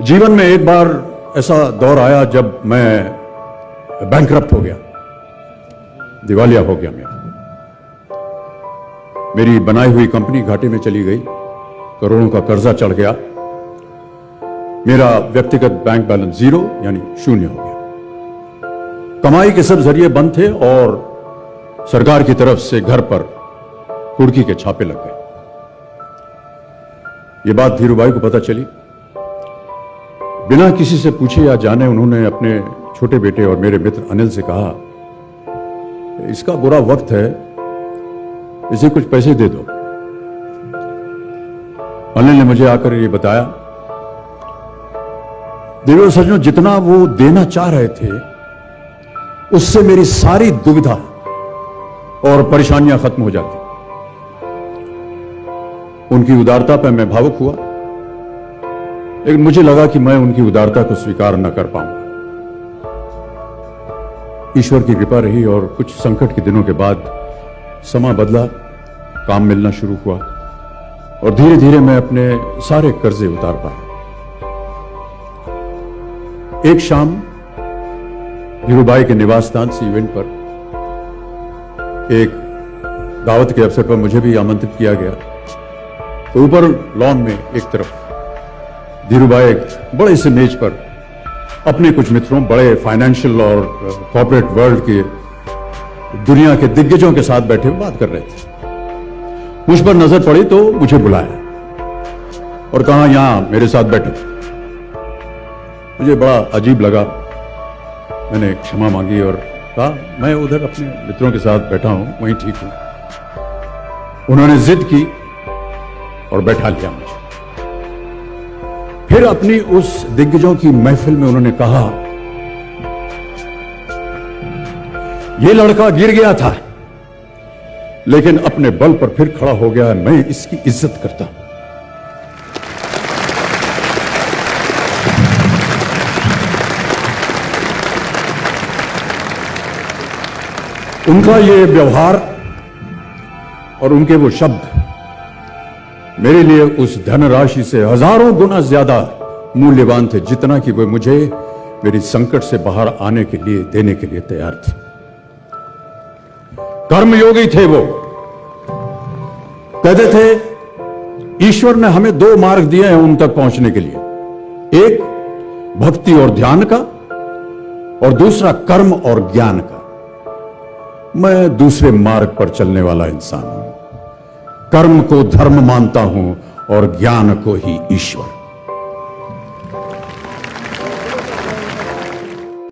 जीवन में एक बार ऐसा दौर आया जब मैं बैंकरप्ट हो गया, दिवालिया हो गया। मेरी बनाई हुई कंपनी घाटे में चली गई, करोड़ों का कर्जा चढ़ गया, मेरा व्यक्तिगत बैंक बैलेंस जीरो यानी शून्य हो गया। कमाई के सब जरिए बंद थे और सरकार की तरफ से घर पर कुर्की के छापे लग गए। ये बात धीरूभाई को पता चली। बिना किसी से पूछे या जाने उन्होंने अपने छोटे बेटे और मेरे मित्र अनिल से कहा, इसका बुरा वक्त है, इसे कुछ पैसे दे दो। अनिल ने मुझे आकर ये बताया, देखो सज्जनों, जितना वो देना चाह रहे थे उससे मेरी सारी दुविधा और परेशानियां खत्म हो जाती। उनकी उदारता पर मैं भावुक हुआ, लेकिन मुझे लगा कि मैं उनकी उदारता को स्वीकार न कर पाऊंगा। ईश्वर की कृपा रही और कुछ संकट के दिनों के बाद समा बदला, काम मिलना शुरू हुआ और धीरे धीरे मैं अपने सारे कर्जे उतार पाया। एक शाम धीरूभाई के निवास स्थान से इवेंट पर एक दावत के अवसर पर मुझे भी आमंत्रित किया गया। तो ऊपर लॉन में एक तरफ धीरूभाई एक बड़े से मेज पर अपने कुछ मित्रों, बड़े फाइनेंशियल और कॉर्पोरेट वर्ल्ड के दुनिया के दिग्गजों के साथ बैठे बात कर रहे थे। मुझ पर नजर पड़ी तो मुझे बुलाया और कहा, यहां मेरे साथ बैठो। मुझे बड़ा अजीब लगा, मैंने क्षमा मांगी और कहा, मैं उधर अपने मित्रों के साथ बैठा हूं, वहीं ठीक हूं। उन्होंने जिद की और बैठा लिया मुझे। फिर अपनी उस दिग्गजों की महफिल में उन्होंने कहा, यह लड़का गिर गया था लेकिन अपने बल पर फिर खड़ा हो गया, मैं इसकी इज्जत करता हूं। उनका ये व्यवहार और उनके वो शब्द मेरे लिए उस धनराशि से हजारों गुना ज्यादा मूल्यवान थे, जितना कि वे मुझे मेरी संकट से बाहर आने के लिए देने के लिए तैयार थे। कर्मयोगी थे वो। कहते थे, ईश्वर ने हमें दो मार्ग दिए हैं उन तक पहुंचने के लिए, एक भक्ति और ध्यान का और दूसरा कर्म और ज्ञान का। मैं दूसरे मार्ग पर चलने वाला इंसान हूं। कर्म को धर्म मानता हूं और ज्ञान को ही ईश्वर।